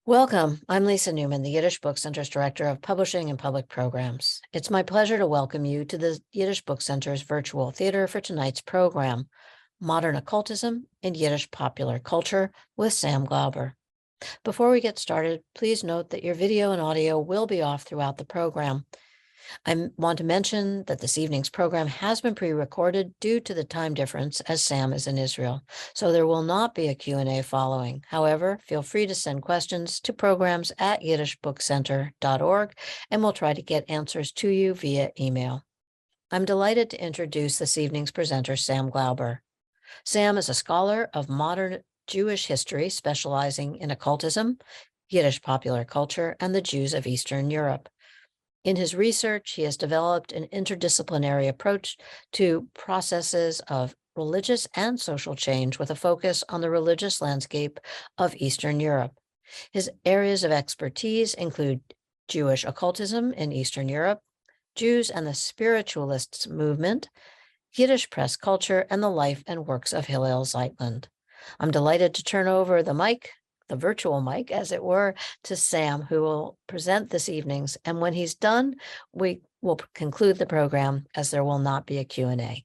Welcome. I'm Lisa Newman, the Yiddish Book Center's Director of Publishing and Public Programs. It's my pleasure to welcome you to the Yiddish Book Center's virtual theater for tonight's program, Modern Occultism and Yiddish Popular Culture with Sam Glauber. Before we get started, please note that your video and audio will be off throughout the program. I want to mention that this evening's program has been pre-recorded due to the time difference as Sam is in Israel, so there will not be a Q&A following. However, feel free to send questions to programs@yiddishbookcenter.org, and we'll try to get answers to you via email. I'm delighted to introduce this evening's presenter, Sam Glauber. Sam is a scholar of modern Jewish history, specializing in occultism, Yiddish popular culture, and the Jews of Eastern Europe. In his research, he has developed an interdisciplinary approach to processes of religious and social change with a focus on the religious landscape of Eastern Europe. His areas of expertise include Jewish occultism in Eastern Europe, Jews and the spiritualist movement, Yiddish press culture, and the life and works of Hillel Zeitlin. I'm delighted to turn over the mic, the virtual mic, as it were, to Sam, who will present this evening's. And when he's done, we will conclude the program, as there will not be a Q&A.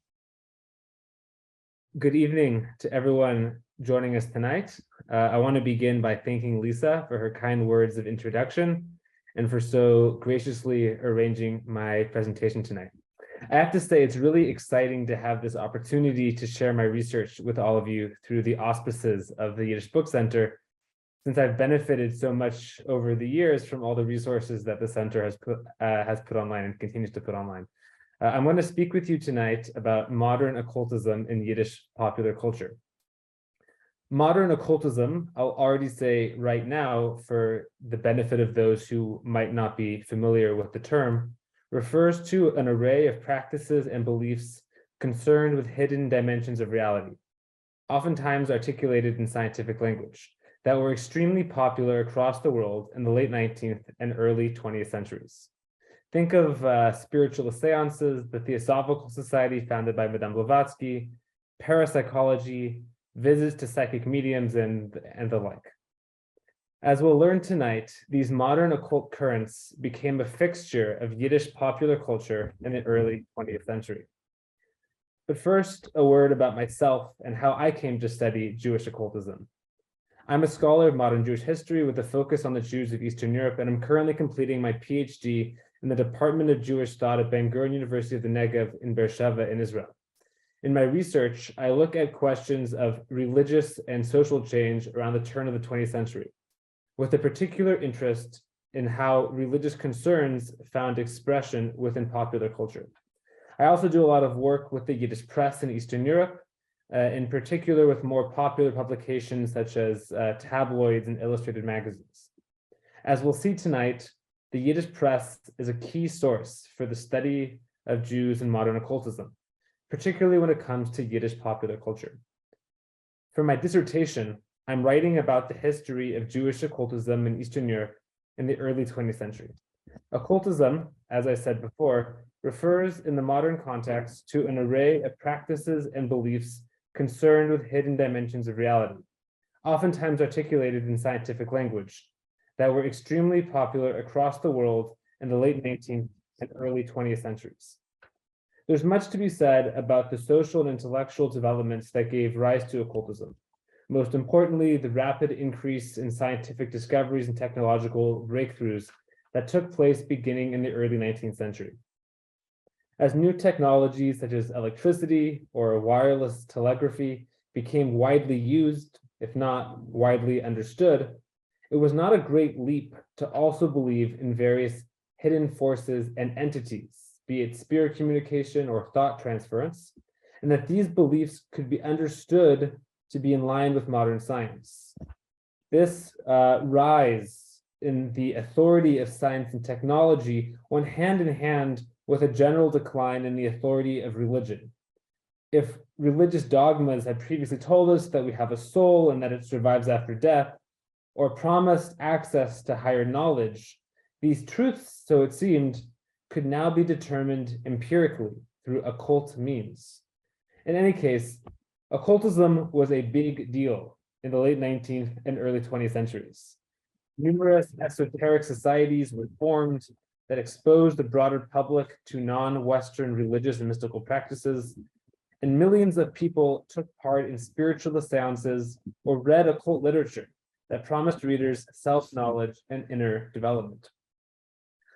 Good evening to everyone joining us tonight. I want to begin by thanking Lisa for her kind words of introduction and for so graciously arranging my presentation tonight. I have to say, it's really exciting to have this opportunity to share my research with all of you through the auspices of the Yiddish Book Center, since I've benefited so much over the years from all the resources that the center has put online and continues to put online. I'm going to speak with you tonight about modern occultism in Yiddish popular culture. Modern occultism, I'll already say right now, for the benefit of those who might not be familiar with the term, refers to an array of practices and beliefs concerned with hidden dimensions of reality, oftentimes articulated in scientific language, that were extremely popular across the world in the late 19th and early 20th centuries. Think of spiritualist séances, the Theosophical Society founded by Madame Blavatsky, parapsychology, visits to psychic mediums, and the like. As we'll learn tonight, these modern occult currents became a fixture of Yiddish popular culture in the early 20th century. But first, a word about myself and how I came to study Jewish occultism. I'm a scholar of modern Jewish history with a focus on the Jews of Eastern Europe, and I'm currently completing my PhD in the Department of Jewish Thought at Ben-Gurion University of the Negev in Beersheba in Israel. In my research, I look at questions of religious and social change around the turn of the 20th century, with a particular interest in how religious concerns found expression within popular culture. I also do a lot of work with the Yiddish press in Eastern Europe, in particular with more popular publications such as tabloids and illustrated magazines. As we'll see tonight, the Yiddish press is a key source for the study of Jews and modern occultism, particularly when it comes to Yiddish popular culture. For my dissertation, I'm writing about the history of Jewish occultism in Eastern Europe in the early 20th century. Occultism, as I said before, refers in the modern context to an array of practices and beliefs concerned with hidden dimensions of reality, oftentimes articulated in scientific language, that were extremely popular across the world in the late 19th and early 20th centuries. There's much to be said about the social and intellectual developments that gave rise to occultism. Most importantly, the rapid increase in scientific discoveries and technological breakthroughs that took place beginning in the early 19th century. As new technologies such as electricity or wireless telegraphy became widely used, if not widely understood, it was not a great leap to also believe in various hidden forces and entities, be it spirit communication or thought transference, and that these beliefs could be understood to be in line with modern science. This rise in the authority of science and technology went hand in hand with a general decline in the authority of religion. If religious dogmas had previously told us that we have a soul and that it survives after death, or promised access to higher knowledge, these truths, so it seemed, could now be determined empirically through occult means. In any case, occultism was a big deal in the late 19th and early 20th centuries. Numerous esoteric societies were formed that exposed the broader public to non-Western religious and mystical practices, and millions of people took part in spiritualist séances or read occult literature that promised readers self-knowledge and inner development.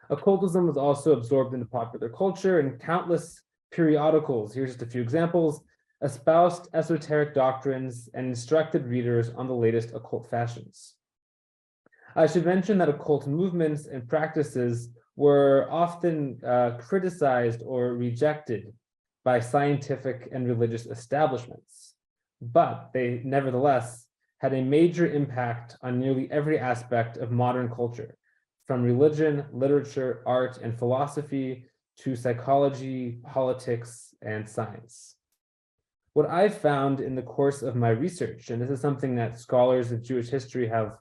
Occultism was also absorbed into popular culture, and countless periodicals, here's just a few examples, espoused esoteric doctrines and instructed readers on the latest occult fashions. I should mention that occult movements and practices were often criticized or rejected by scientific and religious establishments, but they nevertheless had a major impact on nearly every aspect of modern culture, from religion, literature, art, and philosophy to psychology, politics, and science. What I've found in the course of my research, and this is something that scholars of Jewish history have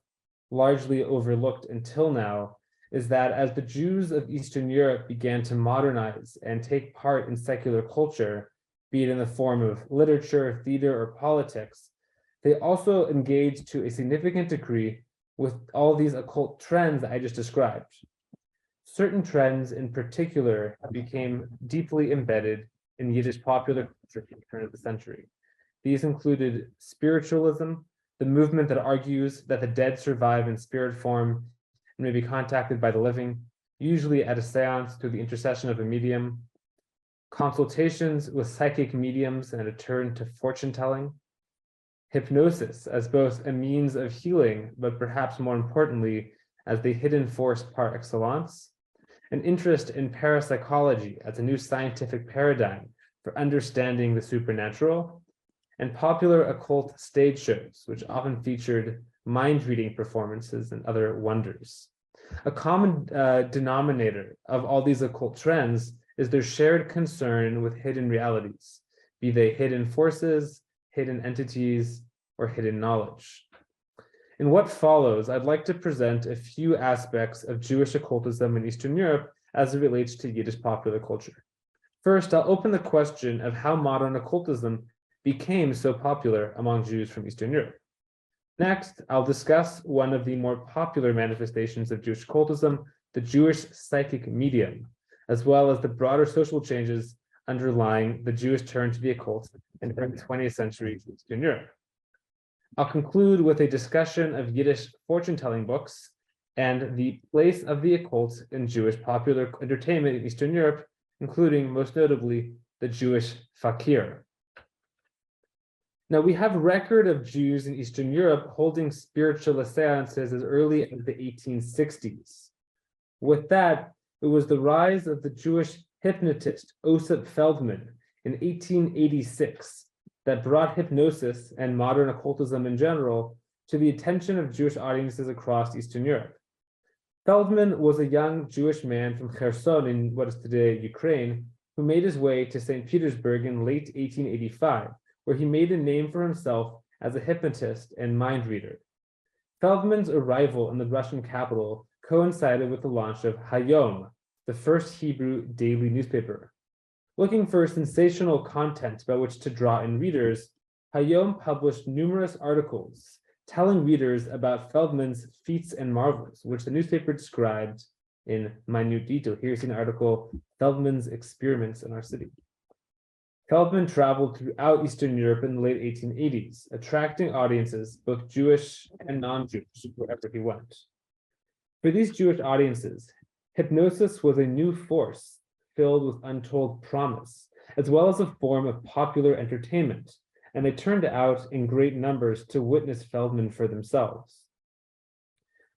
largely overlooked until now, is that as the Jews of Eastern Europe began to modernize and take part in secular culture, be it in the form of literature, theater, or politics, they also engaged to a significant degree with all these occult trends that I just described. Certain trends in particular became deeply embedded in Yiddish popular culture at the turn of the century. These included spiritualism, the movement that argues that the dead survive in spirit form and may be contacted by the living, usually at a séance through the intercession of a medium, consultations with psychic mediums and a turn to fortune-telling, hypnosis as both a means of healing, but perhaps more importantly, as the hidden force par excellence, an interest in parapsychology as a new scientific paradigm for understanding the supernatural, and popular occult stage shows, which often featured mind-reading performances and other wonders. A common denominator of all these occult trends is their shared concern with hidden realities, be they hidden forces, hidden entities, or hidden knowledge. In what follows, I'd like to present a few aspects of Jewish occultism in Eastern Europe as it relates to Yiddish popular culture. First, I'll open the question of how modern occultism became so popular among Jews from Eastern Europe. Next, I'll discuss one of the more popular manifestations of Jewish occultism, the Jewish psychic medium, as well as the broader social changes underlying the Jewish turn to the occult in the 20th century Eastern Europe. I'll conclude with a discussion of Yiddish fortune-telling books and the place of the occult in Jewish popular entertainment in Eastern Europe, including, most notably, the Jewish fakir. Now, we have record of Jews in Eastern Europe holding spiritualist séances as early as the 1860s. With that, it was the rise of the Jewish hypnotist Osip Feldman in 1886 that brought hypnosis and modern occultism in general to the attention of Jewish audiences across Eastern Europe. Feldman was a young Jewish man from Kherson in what is today Ukraine, who made his way to St. Petersburg in late 1885, where he made a name for himself as a hypnotist and mind reader. Feldman's arrival in the Russian capital coincided with the launch of Hayom, the first Hebrew daily newspaper. Looking for sensational content by which to draw in readers, Hayom published numerous articles telling readers about Feldman's feats and marvels, which the newspaper described in minute detail. Here's an article, Feldman's Experiments in Our City. Feldman traveled throughout Eastern Europe in the late 1880s, attracting audiences, both Jewish and non-Jewish, wherever he went. For these Jewish audiences, hypnosis was a new force filled with untold promise, as well as a form of popular entertainment, and they turned out in great numbers to witness Feldman for themselves.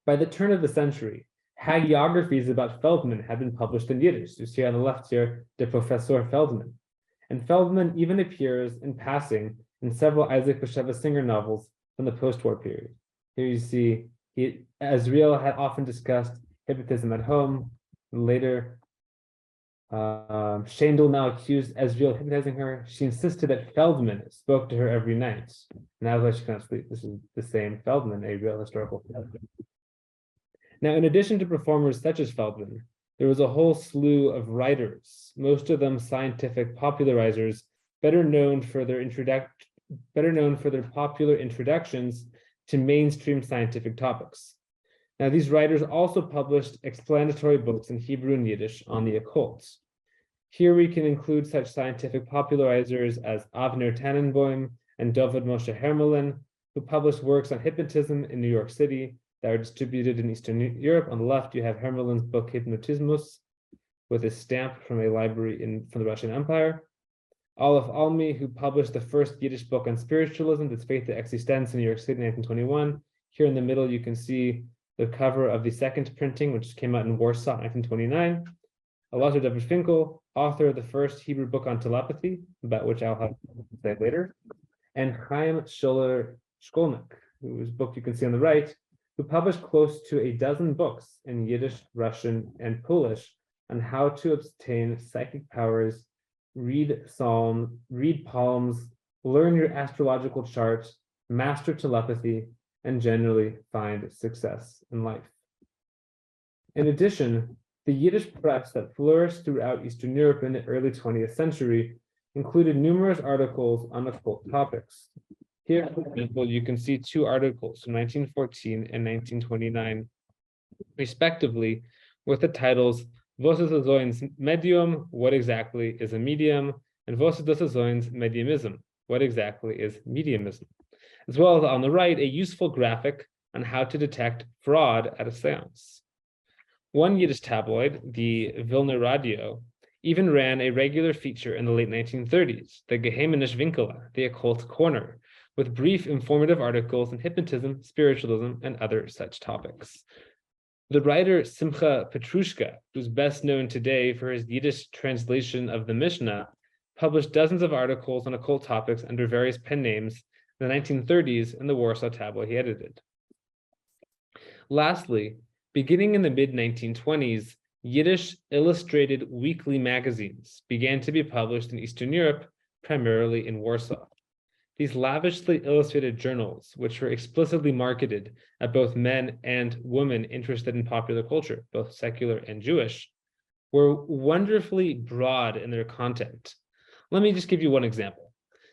By the turn of the century, hagiographies about Feldman had been published in Yiddish. You see on the left here, De Professor Feldman. And Feldman even appears in passing in several Isaac Bashevis Singer novels from the post-war period. Here you see, Azriel had often discussed hypnotism at home, and later Shandel now accused Azriel of hypnotizing her. She insisted that Feldman spoke to her every night. Now that she cannot sleep, this is the same Feldman, a real historical Feldman. Now, in addition to performers such as Feldman, there was a whole slew of writers, most of them scientific popularizers, better known for their popular introductions to mainstream scientific topics. Now, these writers also published explanatory books in Hebrew and Yiddish on the occult. Here we can include such scientific popularizers as Avner Tannenbaum and David Moshe Hermelin, who published works on hypnotism in New York City that are distributed in Eastern Europe. On the left, you have Hermelin's book Hypnotismus, with a stamp from a library from the Russian Empire. Aleph Almi, who published the first Yiddish book on spiritualism, Des Faith et Existenz, in New York City in 1921. Here in the middle, you can see the cover of the second printing, which came out in Warsaw in 1929. Elazar David Finkel, author of the first Hebrew book on telepathy, about which I'll have to say later, and Chaim Schuler-Shkolnik, whose book you can see on the right, who published close to a dozen books in Yiddish, Russian, and Polish on how to obtain psychic powers, read psalms, read palms, learn your astrological chart, master telepathy, and generally find success in life. In addition, the Yiddish press that flourished throughout Eastern Europe in the early 20th century included numerous articles on occult topics. Here, for example, you can see two articles from 1914 and 1929, respectively, with the titles Was ist so ein Medium? What exactly is a medium? And Was ist so ein Mediumism? What exactly is mediumism? As well as on the right, a useful graphic on how to detect fraud at a séance. One Yiddish tabloid, the Vilna Radio, even ran a regular feature in the late 1930s, the Geheimnis Winkela, the occult corner, with brief informative articles on hypnotism, spiritualism, and other such topics. The writer Simcha Petrushka, who's best known today for his Yiddish translation of the Mishnah, published dozens of articles on occult topics under various pen names in the 1930s in the Warsaw tabloid he edited. Lastly, beginning in the mid-1920s, Yiddish illustrated weekly magazines began to be published in Eastern Europe, primarily in Warsaw. These lavishly illustrated journals, which were explicitly marketed at both men and women interested in popular culture, both secular and Jewish, were wonderfully broad in their content. Let me just give you one example.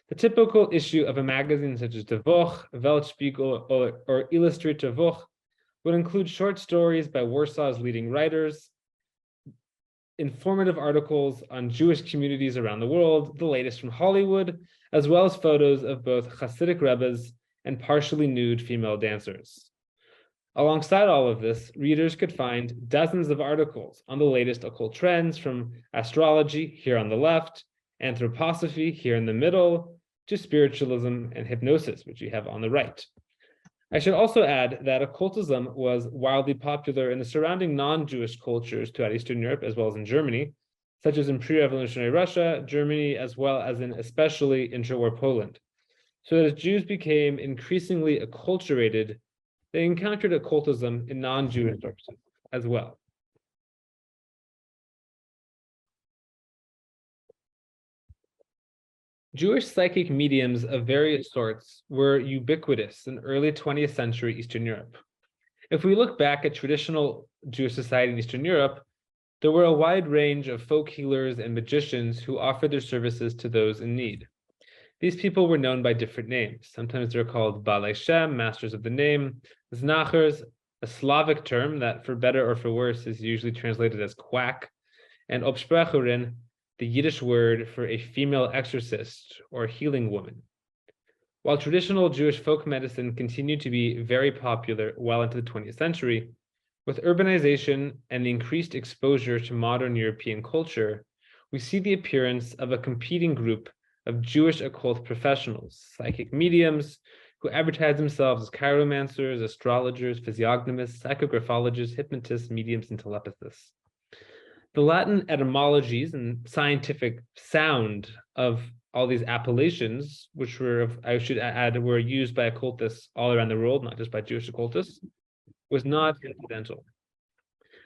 The typical issue of a magazine such as Die Woche, Weltspiegel, or Illustrierte Woche would include short stories by Warsaw's leading writers, informative articles on Jewish communities around the world, the latest from Hollywood, as well as photos of both Hasidic rebbes and partially nude female dancers. Alongside all of this, readers could find dozens of articles on the latest occult trends, from astrology here on the left, anthroposophy here in the middle, to spiritualism and hypnosis, which you have on the right. I should also add that occultism was wildly popular in the surrounding non-Jewish cultures throughout Eastern Europe, as well as in Germany, such as in pre-revolutionary Russia, Germany, as well as in especially interwar Poland. So that as Jews became increasingly acculturated, they encountered occultism in non-Jewish sources as well. Jewish psychic mediums of various sorts were ubiquitous in early 20th century Eastern Europe. If we look back at traditional Jewish society in Eastern Europe, there were a wide range of folk healers and magicians who offered their services to those in need. These people were known by different names. Sometimes they're called Balei Shem, masters of the name, Znachers, a Slavic term that, for better or for worse, is usually translated as quack, and Obsprecherin, the Yiddish word for a female exorcist or healing woman. While traditional Jewish folk medicine continued to be very popular well into the 20th century, with urbanization and the increased exposure to modern European culture, we see the appearance of a competing group of Jewish occult professionals, psychic mediums, who advertise themselves as chiromancers, astrologers, physiognomists, psychographologists, hypnotists, mediums, and telepathists. The Latin etymologies and scientific sound of all these appellations, which were, I should add, were used by occultists all around the world, not just by Jewish occultists, was not incidental.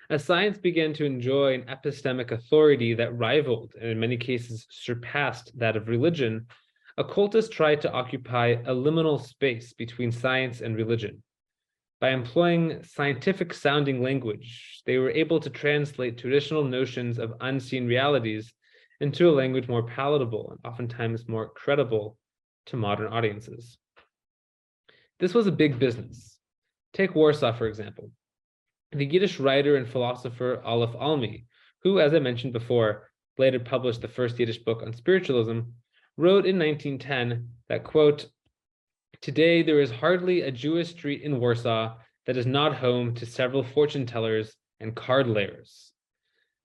As science began to enjoy an epistemic authority that rivaled, and in many cases surpassed, that of religion, occultists tried to occupy a liminal space between science and religion. By employing scientific-sounding language, they were able to translate traditional notions of unseen realities into a language more palatable and oftentimes more credible to modern audiences. This was a big business. Take Warsaw, for example. the Yiddish writer and philosopher Aleph Almi, who, as I mentioned before, later published the first Yiddish book on spiritualism, wrote in 1910 that, quote, "Today there is hardly a Jewish street in Warsaw that is not home to several fortune tellers and card layers."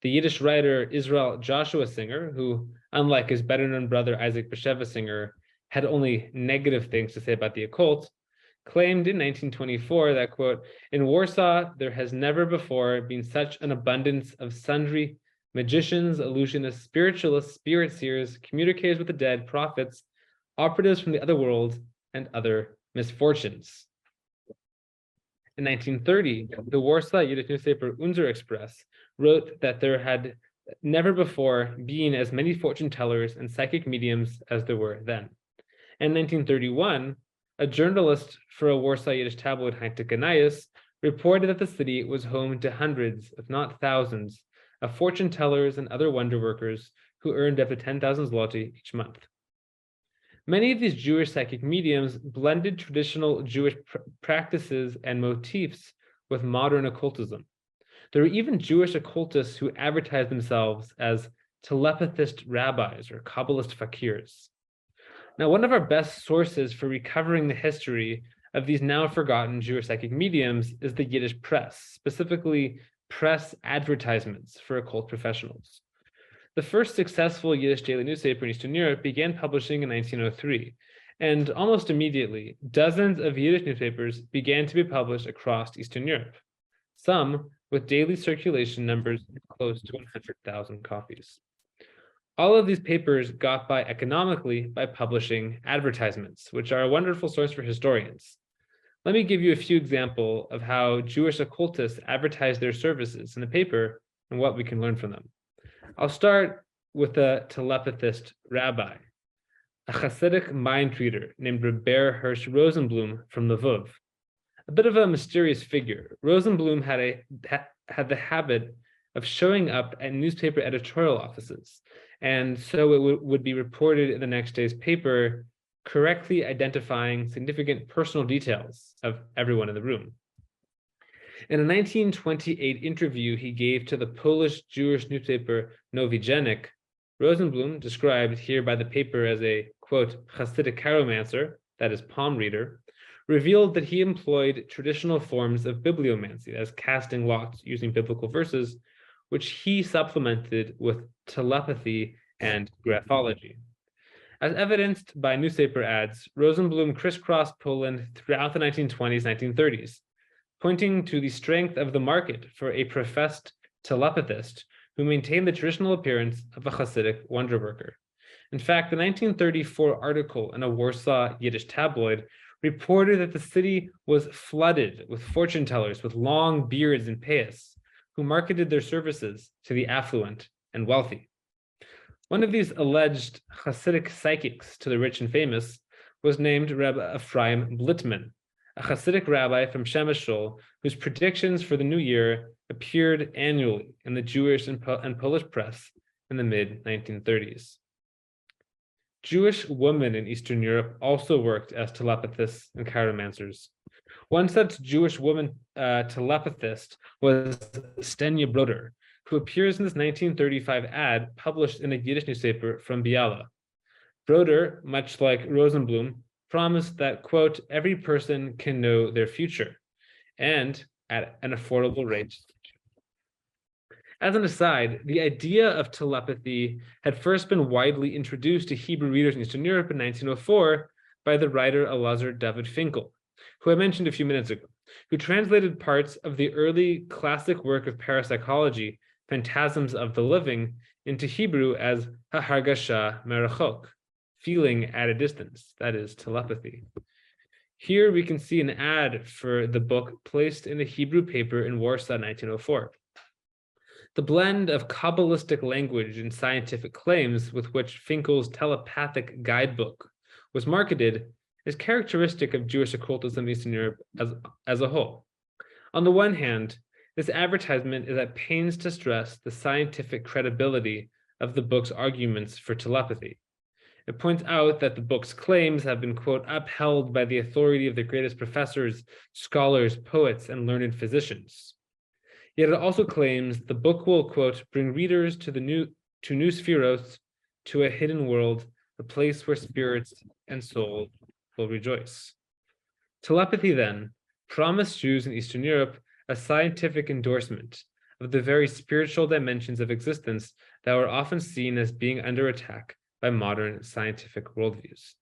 The Yiddish writer Israel Joshua Singer, who, unlike his better-known brother Isaac Bashevis Singer, had only negative things to say about the occult, claimed in 1924 that, quote, "In Warsaw, there has never before been such an abundance of sundry magicians, illusionists, spiritualists, spirit seers, communicators with the dead, prophets, operatives from the other world, and other misfortunes." In 1930, the Warsaw Yiddish newspaper Unser Express wrote that there had never before been as many fortune tellers and psychic mediums as there were then. In 1931, a journalist for a Warsaw Yiddish tabloid, Heinrich Genius, reported that the city was home to hundreds, if not thousands, of fortune tellers and other wonder workers who earned up to 10,000 zloty each month. Many of these Jewish psychic mediums blended traditional Jewish practices and motifs with modern occultism. There were even Jewish occultists who advertised themselves as telepathist rabbis or Kabbalist fakirs. Now, one of our best sources for recovering the history of these now forgotten Jewish psychic mediums is the Yiddish press, specifically press advertisements for occult professionals. The first successful Yiddish daily newspaper in Eastern Europe began publishing in 1903, and almost immediately, dozens of Yiddish newspapers began to be published across Eastern Europe, some with daily circulation numbers close to 100,000 copies. All of these papers got by economically by publishing advertisements, which are a wonderful source for historians. Let me give you a few examples of how Jewish occultists advertise their services in the paper and what we can learn from them. I'll start with a telepathist rabbi, a Hasidic mind reader named Rebbe Hirsch Rosenblum from Lvov. A bit of a mysterious figure, Rosenblum had the habit of showing up at newspaper editorial offices, and so it would be reported in the next day's paper, correctly identifying significant personal details of everyone in the room. In a 1928 interview he gave to the Polish Jewish newspaper Nowy Dziennik, Rosenblum, described here by the paper as a, quote, Hasidic chiromancer, that is, palm reader, revealed that he employed traditional forms of bibliomancy, as casting lots using biblical verses, which he supplemented with telepathy and graphology. As evidenced by newspaper ads, Rosenblum crisscrossed Poland throughout the 1920s, 1930s, pointing to the strength of the market for a professed telepathist who maintained the traditional appearance of a Hasidic wonder worker. In fact, the 1934 article in a Warsaw Yiddish tabloid reported that the city was flooded with fortune tellers with long beards and payas, who marketed their services to the affluent and wealthy. One of these alleged Hasidic psychics to the rich and famous was named Rabbi Ephraim Blitman, a Hasidic rabbi from Przemysl, whose predictions for the new year appeared annually in the Jewish and Polish press in the mid-1930s. Jewish women in Eastern Europe also worked as telepathists and chiromancers. One such Jewish woman telepathist was Stenya Broder, who appears in this 1935 ad published in a Yiddish newspaper from Biala. Broder, much like Rosenblum, promised that, quote, every person can know their future, and at an affordable rate. As an aside, the idea of telepathy had first been widely introduced to Hebrew readers in Eastern Europe in 1904 by the writer Elazar David Finkel, who I mentioned a few minutes ago, who translated parts of the early classic work of parapsychology, Phantasms of the Living, into Hebrew as Hargasha Merachok, feeling at a distance, that is, telepathy. Here we can see an ad for the book placed in a Hebrew paper in Warsaw, 1904. The blend of Kabbalistic language and scientific claims with which Finkel's telepathic guidebook was marketed is characteristic of Jewish occultism in Eastern Europe as a whole. On the one hand, this advertisement is at pains to stress the scientific credibility of the book's arguments for telepathy. It points out that the book's claims have been, quote, upheld by the authority of the greatest professors, scholars, poets, and learned physicians. Yet it also claims the book will, quote, bring readers to new spheros, to a hidden world, a place where spirits and soul will rejoice. Telepathy, then, promised Jews in Eastern Europe a scientific endorsement of the very spiritual dimensions of existence that were often seen as being under attack by modern scientific worldviews.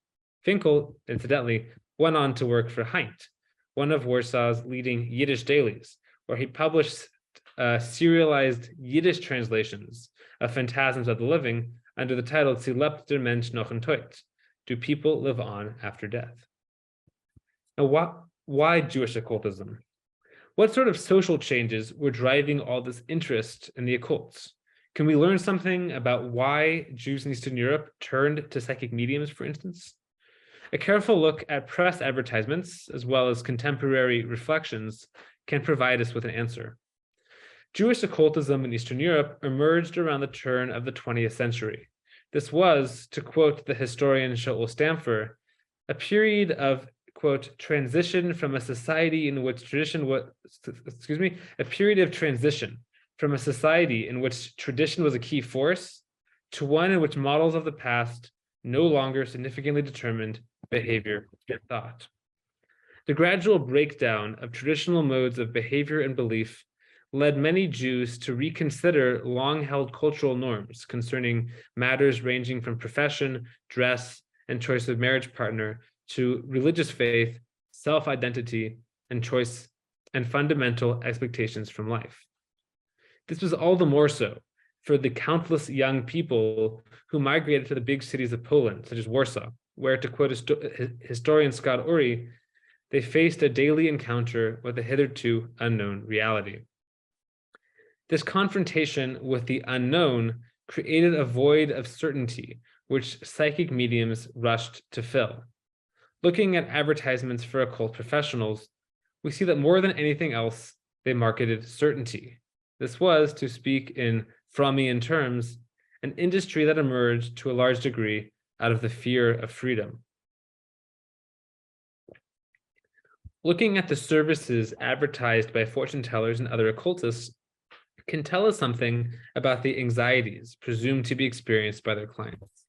Finkel, incidentally, went on to work for Heint, one of Warsaw's leading Yiddish dailies, where he published serialized Yiddish translations of Phantasms of the Living under the title Sie lebt der Mensch noch und tot? Do people live on after death? Now, why Jewish occultism? What sort of social changes were driving all this interest in the occults? Can we learn something about why Jews in Eastern Europe turned to psychic mediums, for instance? A careful look at press advertisements, as well as contemporary reflections, can provide us with an answer. Jewish occultism in Eastern Europe emerged around the turn of the 20th century. This was, to quote the historian Shaul Stamfer, a period of, quote, transition from a society in which tradition was, a period of transition from a society in which tradition was a key force to one in which models of the past no longer significantly determined behavior and thought. The gradual breakdown of traditional modes of behavior and belief led many Jews to reconsider long-held cultural norms concerning matters ranging from profession, dress, and choice of marriage partner to religious faith, self-identity, and choice and fundamental expectations from life. This was all the more so for the countless young people who migrated to the big cities of Poland, such as Warsaw, where, to quote historian Scott Uri, they faced a daily encounter with a hitherto unknown reality. This confrontation with the unknown created a void of certainty which psychic mediums rushed to fill. Looking at advertisements for occult professionals, we see that more than anything else, they marketed certainty. This was, to speak in Frommian terms, an industry that emerged to a large degree out of the fear of freedom. Looking at the services advertised by fortune tellers and other occultists can tell us something about the anxieties presumed to be experienced by their clients.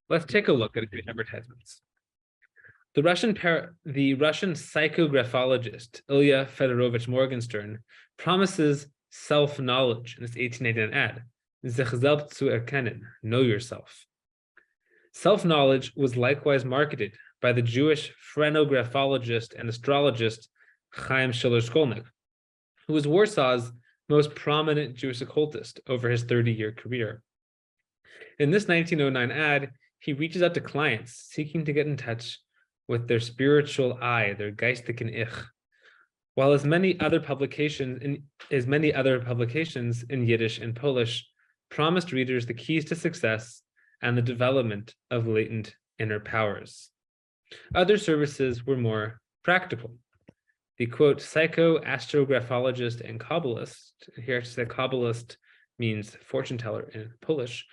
Let's take a look at a few advertisements. The Russian psychographologist Ilya Fedorovich Morgenstern promises self-knowledge in this 1889 ad, sich selbst zu erkennen, know yourself. Self-knowledge was likewise marketed by the Jewish phrenographologist and astrologist Chaim Schiller-Skolnick, who was Warsaw's most prominent Jewish occultist over his 30-year career. In this 1909 ad, he reaches out to clients seeking to get in touch with their spiritual I, their geistigen Ich, while as many other publications in Yiddish and Polish promised readers the keys to success and the development of latent inner powers. Other services were more practical. The, quote, psycho-astrographologist and Kabbalist, here to say Kabbalist means fortune teller in Polish,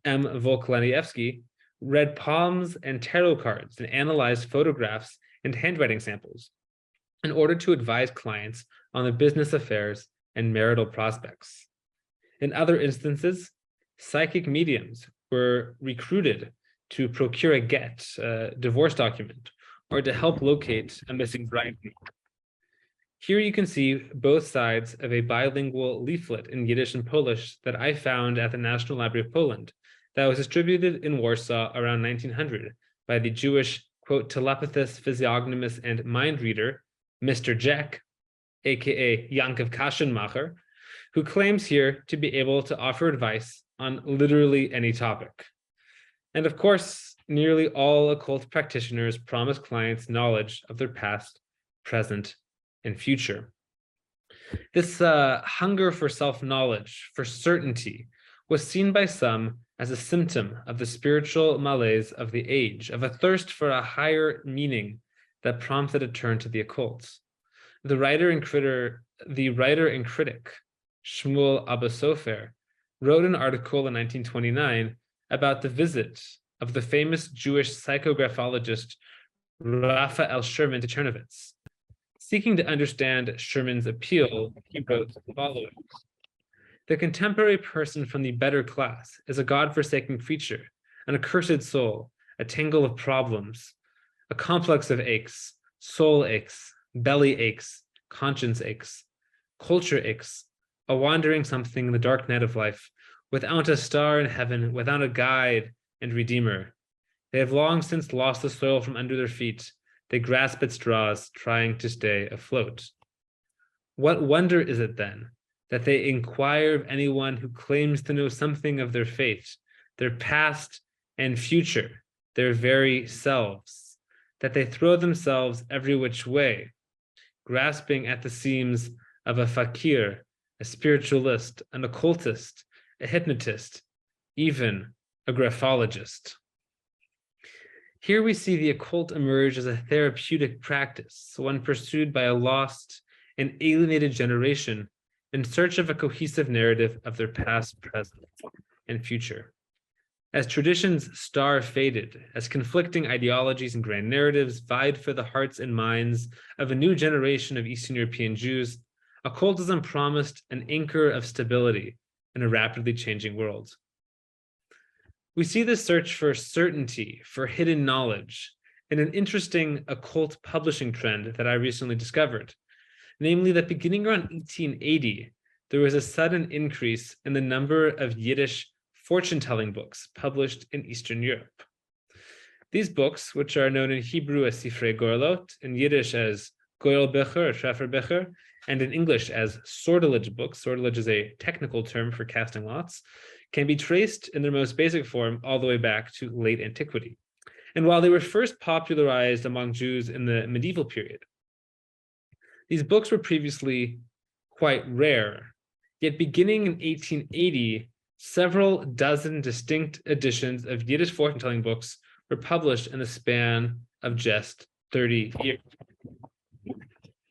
M. Volklaniewski, read palms and tarot cards and analyzed photographs and handwriting samples in order to advise clients on their business affairs and marital prospects. In other instances, psychic mediums were recruited to procure a get, a divorce document, or to help locate a missing bride. Here you can see both sides of a bilingual leaflet in Yiddish and Polish that I found at the National Library of Poland that was distributed in Warsaw around 1900 by the Jewish, quote, telepathist, physiognomist, and mind reader, Mr. Jack, aka Yankov Kaschenmacher, who claims here to be able to offer advice on literally any topic. And of course, nearly all occult practitioners promise clients knowledge of their past, present, and future. This hunger for self-knowledge, for certainty, was seen by some as a symptom of the spiritual malaise of the age, of a thirst for a higher meaning that prompted a turn to the occult. The writer and critic Shmuel Abba Sofer wrote an article in 1929 about the visit of the famous Jewish psychographologist Raphael Sherman to Chernovitz. Seeking to understand Sherman's appeal, he wrote the following: "The contemporary person from the better class is a God-forsaken creature, an accursed soul, a tangle of problems, a complex of aches, soul aches, belly aches, conscience aches, culture aches, a wandering something in the dark night of life, without a star in heaven, without a guide and redeemer. They have long since lost the soil from under their feet. They grasp at straws, trying to stay afloat. What wonder is it then that they inquire of anyone who claims to know something of their fate, their past and future, their very selves, that they throw themselves every which way, grasping at the seams of a fakir, a spiritualist, an occultist, a hypnotist, even a graphologist?" Here we see the occult emerge as a therapeutic practice, one pursued by a lost and alienated generation in search of a cohesive narrative of their past, present, and future. As traditions star-faded, as conflicting ideologies and grand narratives vied for the hearts and minds of a new generation of Eastern European Jews, occultism promised an anchor of stability in a rapidly changing world. We see this search for certainty, for hidden knowledge, in an interesting occult publishing trend that I recently discovered, namely that beginning around 1880, there was a sudden increase in the number of Yiddish fortune-telling books published in Eastern Europe. These books, which are known in Hebrew as Sifrei Gorlot, in Yiddish as Goyal-Becher or Treffer-Becher, and in English as sortilege books — sortilege is a technical term for casting lots — can be traced in their most basic form all the way back to late antiquity. And while they were first popularized among Jews in the medieval period, these books were previously quite rare. Yet beginning in 1880, several dozen distinct editions of Yiddish fortune-telling books were published in the span of just 30 years.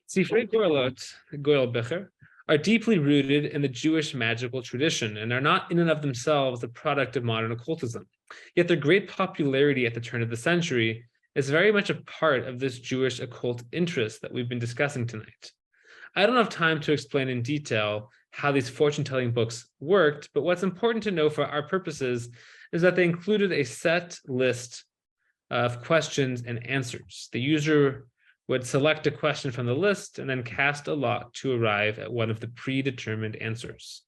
Sifrei Gorlot, Goyal-Becher, are deeply rooted in the Jewish magical tradition and are not in and of themselves the product of modern occultism. Yet their great popularity at the turn of the century is very much a part of this Jewish occult interest that we've been discussing tonight. I don't have time to explain in detail how these fortune-telling books worked, but what's important to know for our purposes is that they included a set list of questions and answers. The user would select a question from the list and then cast a lot to arrive at one of the predetermined answers.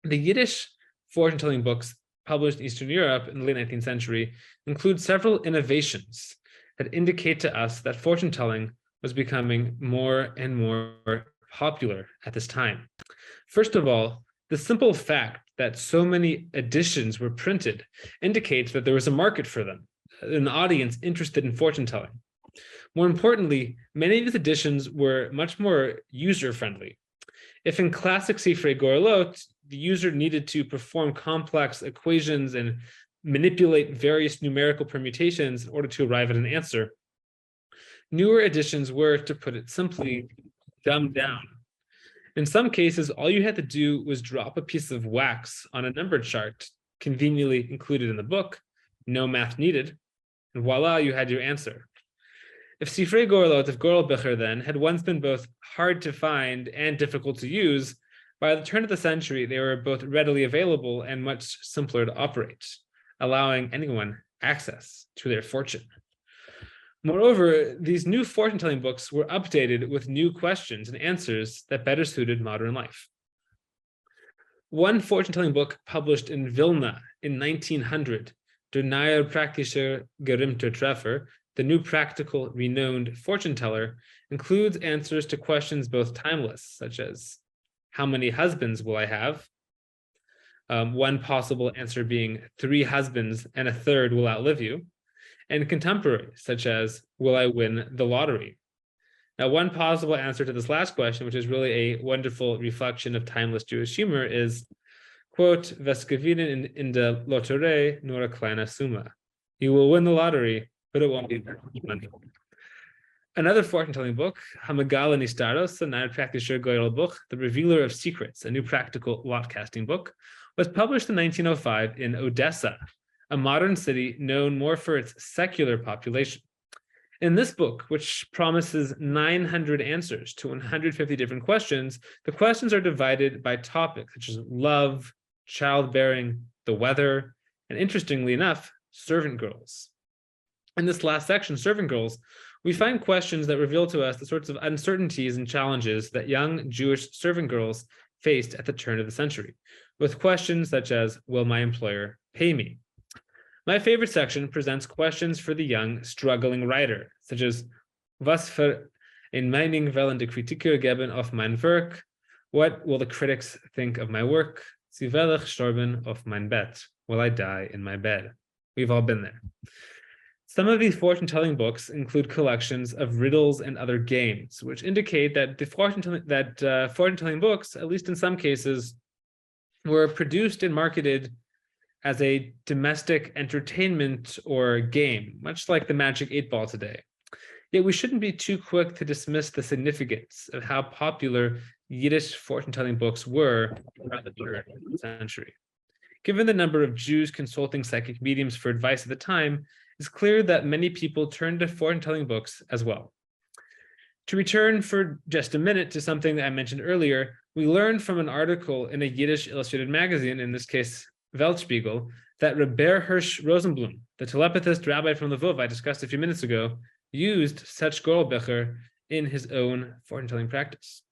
The Yiddish fortune-telling books published in Eastern Europe in the late 19th century include several innovations that indicate to us that fortune-telling was becoming more and more popular at this time. First of all, the simple fact that so many editions were printed indicates that there was a market for them, an audience interested in fortune-telling. More importantly, many of these editions were much more user-friendly. If in classic Sifrei Gorlot, the user needed to perform complex equations and manipulate various numerical permutations in order to arrive at an answer, newer editions were, to put it simply, dumbed down. In some cases, all you had to do was drop a piece of wax on a number chart conveniently included in the book, no math needed, and voila, you had your answer. If Sifrei Gorlot of Goyal-Becher then had once been both hard to find and difficult to use, by the turn of the century, they were both readily available and much simpler to operate, allowing anyone access to their fortune. Moreover, these new fortune-telling books were updated with new questions and answers that better suited modern life. One fortune-telling book published in Vilna in 1900, Der neue praktische Gerimter Treffer, the new practical renowned fortune-teller, includes answers to questions both timeless, such as, how many husbands will I have? One possible answer being 3 husbands and a third will outlive you, and contemporary, such as, will I win the lottery? Now, one possible answer to this last question, which is really a wonderful reflection of timeless Jewish humor, is, quote, "Was gewinnen in der Lotterie nur a kleine Summe." You will win the lottery, but it won't be very much money. Another fortune-telling book, Hamagala Nistaros, a neue praktische Goyal book, The Revealer of Secrets, a new practical lot-casting book, was published in 1905 in Odessa, a modern city known more for its secular population. In this book, which promises 900 answers to 150 different questions, the questions are divided by topics such as love, childbearing, the weather, and interestingly enough, servant girls. In this last section, servant girls, we find questions that reveal to us the sorts of uncertainties and challenges that young Jewish servant girls faced at the turn of the century, with questions such as, will my employer pay me? My favorite section presents questions for the young, struggling writer, such as, was für ein Meinung wollen die Kritiker geben auf mein Werk? What will the critics think of my work? Sie will ich sterben auf mein Bett? Will I die in my bed? We've all been there. Some of these fortune-telling books include collections of riddles and other games, which indicate that the fortune-telling books, at least in some cases, were produced and marketed as a domestic entertainment or game, much like the Magic 8-Ball today. Yet we shouldn't be too quick to dismiss the significance of how popular Yiddish fortune-telling books were throughout the turn of the century. Given the number of Jews consulting psychic mediums for advice at the time, it's clear that many people turned to fortune-telling books as well. To return for just a minute to something that I mentioned earlier, we learned from an article in a Yiddish illustrated magazine, in this case, Weltspiegel, that Rebbe Hirsch Rosenblum, the telepathist rabbi from Lvov I discussed a few minutes ago, used such Gorlbecher in his own fortune-telling practice.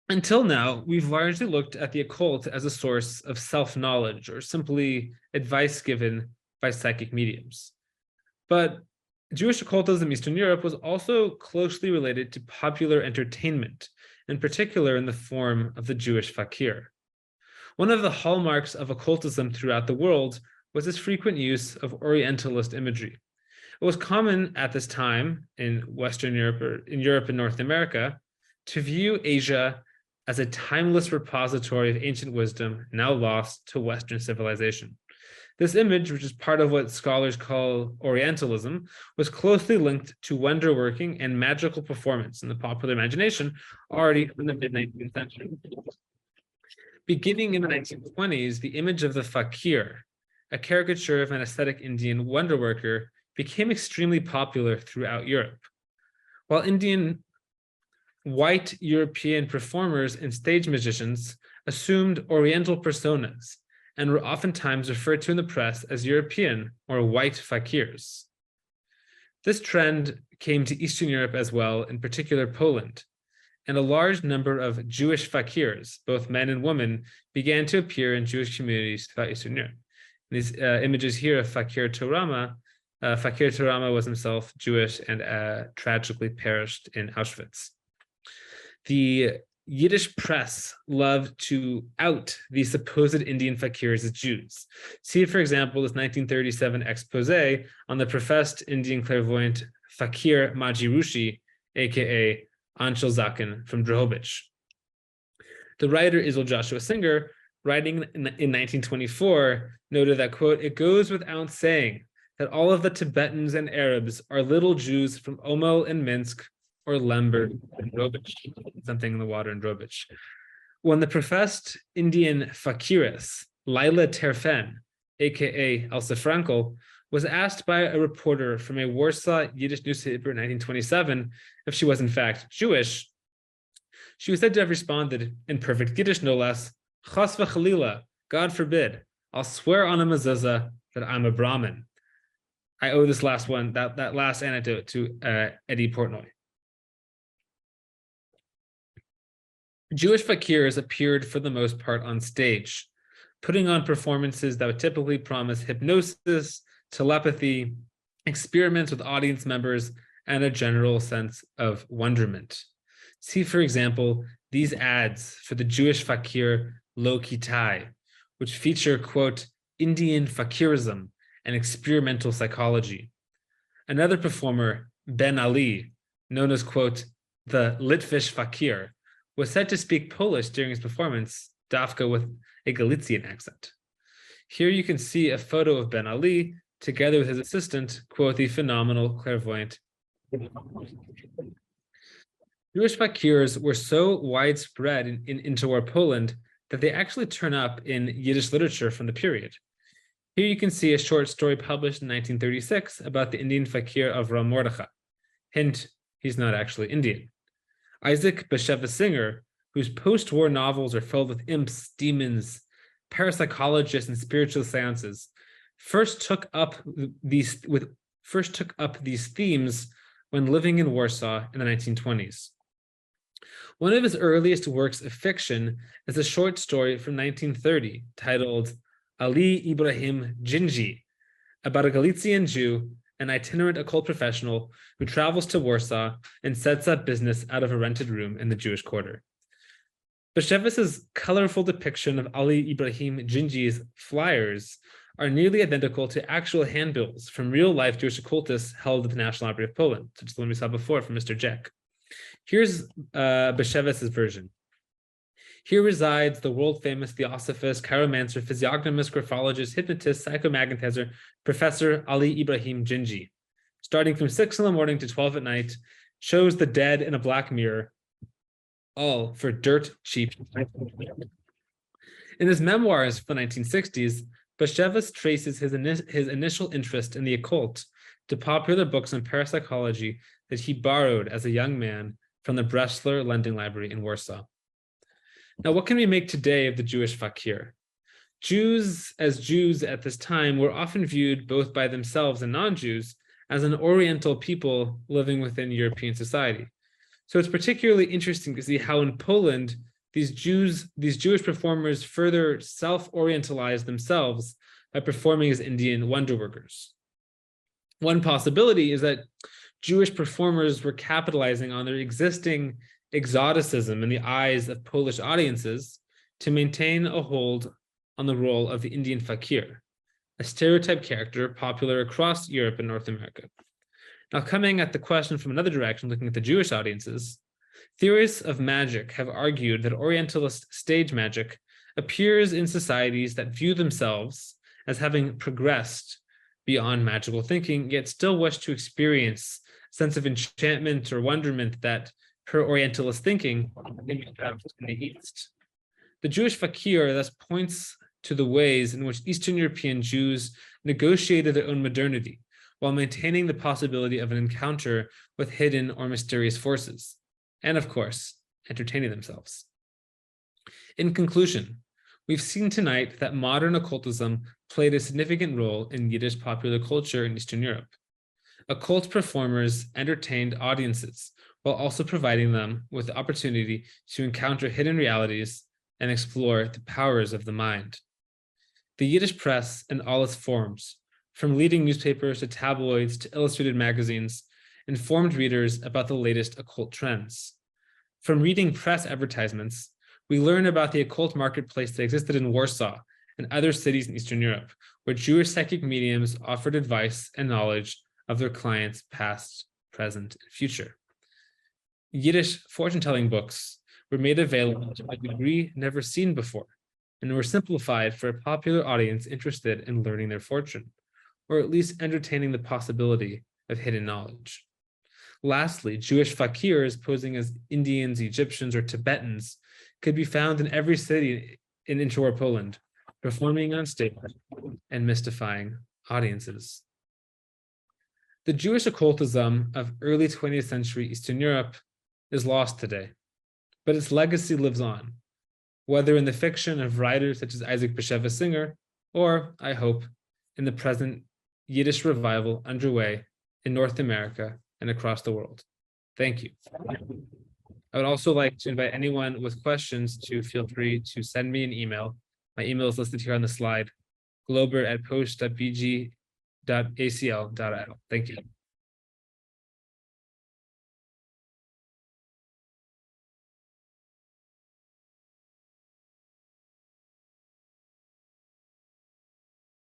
Until now, we've largely looked at the occult as a source of self-knowledge or simply advice given by psychic mediums. But Jewish occultism in Eastern Europe was also closely related to popular entertainment, in particular in the form of the Jewish fakir. One of the hallmarks of occultism throughout the world was its frequent use of Orientalist imagery. It was common at this time in Western Europe, or in Europe and North America, to view Asia as a timeless repository of ancient wisdom now lost to Western civilization. This image, which is part of what scholars call Orientalism, was closely linked to wonder-working and magical performance in the popular imagination already from the mid-19th century. Beginning in the 1920s, the image of the fakir, a caricature of an ascetic Indian wonder worker, became extremely popular throughout Europe. While white European performers and stage magicians assumed Oriental personas and were oftentimes referred to in the press as European or white fakirs. This trend came to Eastern Europe as well, in particular Poland, and a large number of Jewish fakirs, both men and women, began to appear in Jewish communities throughout Eastern Europe. These images here of Fakir Torama, Fakir Torama was himself Jewish and tragically perished in Auschwitz. The Yiddish press loved to out these supposed Indian fakirs as Jews. See, for example, this 1937 expose on the professed Indian clairvoyant Fakir Majirushi, aka Anshel Zakin from Drohobych. The writer Israel Joshua Singer, writing in 1924, noted that, quote, it goes without saying that all of the Tibetans and Arabs are little Jews from Omel and Minsk or Lemberg and Drohobych, something in the water in Drohobych. When the professed Indian fakiress, Laila Terfen, aka Elsa Frankel, was asked by a reporter from a Warsaw Yiddish newspaper in 1927 if she was in fact Jewish, she was said to have responded in perfect Yiddish, no less, Chas v'chalila, God forbid, I'll swear on a mezuzah that I'm a Brahmin. I owe this last one, that last anecdote to Eddie Portnoy. Jewish fakirs appeared for the most part on stage, putting on performances that would typically promise hypnosis, telepathy, experiments with audience members, and a general sense of wonderment. See, for example, these ads for the Jewish fakir Lo Kitai, which feature, quote, Indian fakirism and experimental psychology. Another performer, Ben Ali, known as, quote, the Litvish fakir, was said to speak Polish during his performance, Dafka with a Galician accent. Here you can see a photo of Ben Ali together with his assistant, quote, the phenomenal clairvoyant. Jewish fakirs were so widespread in interwar Poland that they actually turn up in Yiddish literature from the period. Here you can see a short story published in 1936 about the Indian fakir of Ram Mordechai. Hint, he's not actually Indian. Isaac Bashevis Singer, whose post-war novels are filled with imps, demons, parapsychologists, and spiritual séances, first took up these themes when living in Warsaw in the 1920s. One of his earliest works of fiction is a short story from 1930 titled Ali Ibrahim Jinji, about a Galician Jew, an itinerant occult professional who travels to Warsaw and sets up business out of a rented room in the Jewish quarter. Bashevis's colorful depiction of Ali Ibrahim Jinji's flyers are nearly identical to actual handbills from real-life Jewish occultists held at the National Library of Poland, such as the one we saw before from Mr. Jack. Here's Bashevis's version. Here resides the world-famous theosophist, chiromancer, physiognomist, graphologist, hypnotist, psychomagnetizer, Professor Ali Ibrahim Jinji. Starting from 6 in the morning to 12 at night, shows the dead in a black mirror, all for dirt cheap. In his memoirs from the 1960s, Bashevis traces his initial interest in the occult to popular books on parapsychology that he borrowed as a young man from the Bresler Lending Library in Warsaw. Now, what can we make today of the Jewish fakir? Jews at this time were often viewed both by themselves and non-Jews as an Oriental people living within European society. So it's particularly interesting to see how in Poland, these Jewish performers further self-orientalized themselves by performing as Indian wonder workers. One possibility is that Jewish performers were capitalizing on their existing exoticism in the eyes of Polish audiences to maintain a hold on the role of the Indian fakir, a stereotype character popular across Europe and North America. Now, coming at the question from another direction, looking at the Jewish audiences, theorists of magic have argued that Orientalist stage magic appears in societies that view themselves as having progressed beyond magical thinking, yet still wish to experience a sense of enchantment or wonderment that, per Orientalist thinking, in the East. The Jewish fakir thus points to the ways in which Eastern European Jews negotiated their own modernity, while maintaining the possibility of an encounter with hidden or mysterious forces, and of course, entertaining themselves. In conclusion, we've seen tonight that modern occultism played a significant role in Yiddish popular culture in Eastern Europe. Occult performers entertained audiences while also providing them with the opportunity to encounter hidden realities and explore the powers of the mind. The Yiddish press in all its forms, from leading newspapers to tabloids to illustrated magazines, informed readers about the latest occult trends. From reading press advertisements, we learn about the occult marketplace that existed in Warsaw and other cities in Eastern Europe, where Jewish psychic mediums offered advice and knowledge of their clients' past, present, and future. Yiddish fortune-telling books were made available to a degree never seen before, and were simplified for a popular audience interested in learning their fortune, or at least entertaining the possibility of hidden knowledge. Lastly, Jewish fakirs posing as Indians, Egyptians, or Tibetans could be found in every city in interwar Poland, performing on stage and mystifying audiences. The Jewish occultism of early 20th century Eastern Europe is lost today, but its legacy lives on, whether in the fiction of writers such as Isaac Bashevis Singer, or, I hope, in the present Yiddish revival underway in North America and across the world. Thank you. I would also like to invite anyone with questions to feel free to send me an email. My email is listed here on the slide, glober@post.bg.acl.il. Thank you.